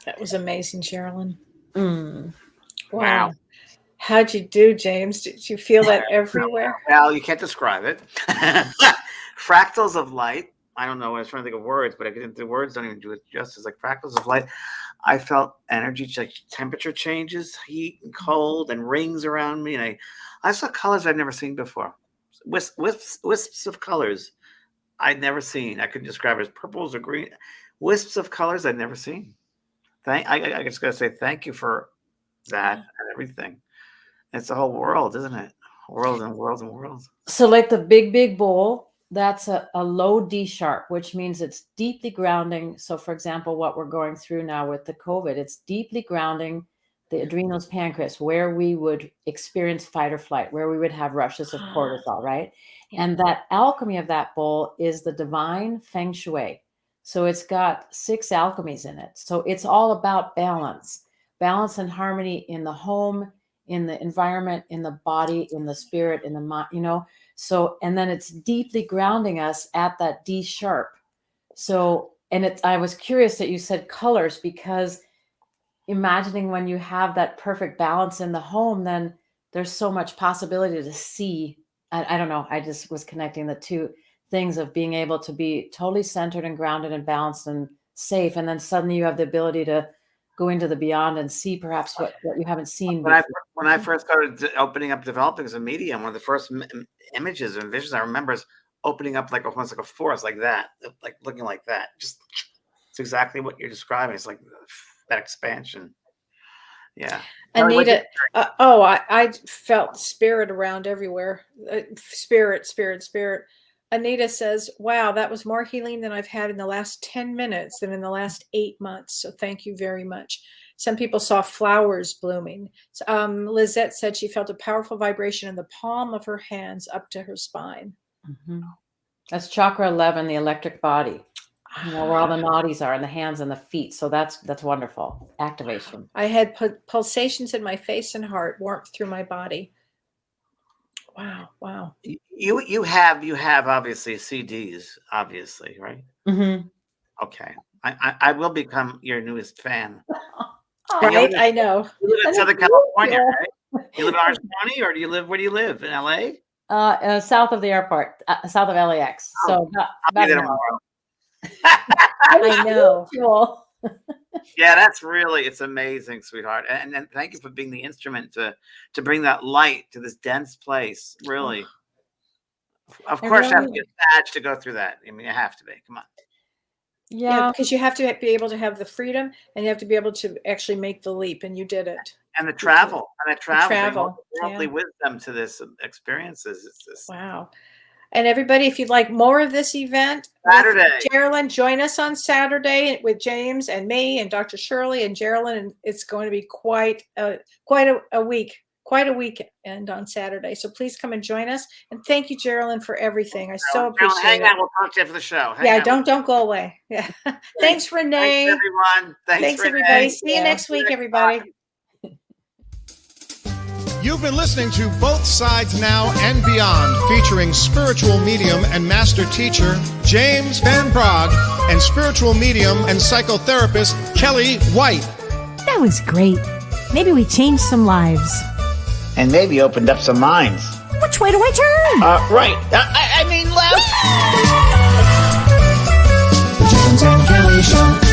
That was amazing, Jeralyn. Wow. How'd you do, James? Did you feel that everywhere? Well, you can't describe it. Fractals of light. I don't know. I was trying to think of words, but the words don't even do it justice. Like fractals of light. I felt energy, like temperature changes, heat and cold, and rings around me. And I saw colors I've never seen before. Wisps of colors I'd never seen. I couldn't describe it as purples or green. Wisps of colors I'd never seen. I just got to say thank you for that and everything. It's the whole world, isn't it? Worlds and worlds and worlds. So like the big bowl, that's a low D sharp, which means it's deeply grounding. So for example, what we're going through now with the COVID, it's deeply grounding the adrenals, pancreas, where we would experience fight or flight, where we would have rushes of cortisol, right? And that alchemy of that bowl is the divine feng shui. So it's got 6 alchemies in it. So it's all about balance and harmony in the home, in the environment, in the body, in the spirit, in the mind, So, and then it's deeply grounding us at that D sharp. So, and I was curious that you said colors, because imagining when you have that perfect balance in the home, then there's so much possibility to see. I don't know. I just was connecting the two things of being able to be totally centered and grounded and balanced and safe. And then suddenly you have the ability to go into the beyond and see perhaps what you haven't seen. When I first started opening up, developing as a medium, one of the first images and visions I remember is opening up like almost like a forest, like that, like looking like that. Just it's exactly what you're describing. It's like that expansion. Yeah. Anita, I felt spirit around everywhere. Spirit. Anita says, wow, that was more healing than I've had in the last 10 minutes than in the last 8 months. So thank you very much. Some people saw flowers blooming. Lizette said she felt a powerful vibration in the palm of her hands up to her spine. Mm-hmm. That's chakra 11, the electric body. Where all the nadis are in the hands and the feet. So that's wonderful. Activation. I had pulsations in my face and heart, warmth through my body. Wow. You have obviously CDs, obviously, right? Mm-hmm. Okay. I will become your newest fan. Right, I know. You live in Southern California, right? You live in Orange County, or where do you live? In LA? South of the airport, south of LAX. So I'll be there tomorrow. I know. Yeah, it's amazing, sweetheart. And thank you for being the instrument to bring that light to this dense place. Really. Of course, you have to get badge to go through that. I mean, you have to be. Come on. Yeah, because you have to be able to have the freedom, and you have to be able to actually make the leap, and you did it. And the travel. Worldly wisdom to this experiences. Wow. And everybody, if you'd like more of this event, Saturday, Jeralyn, join us on Saturday with James and me and Dr. Shirley and Jeralyn, and it's going to be quite a weekend on Saturday. So please come and join us. And thank you, Jeralyn, for everything. I so appreciate it. Hang on, we'll talk to you after the show. Don't go away. Yeah. Thanks, Renee. Thanks, everyone. Thanks, everybody. See you next week, everybody. You've been listening to Both Sides Now and Beyond, featuring spiritual medium and master teacher James Van Praagh and spiritual medium and psychotherapist Kellee White. That was great. Maybe we changed some lives. And maybe opened up some minds. Which way do I turn? Right. I mean left. The James and Kellee Show.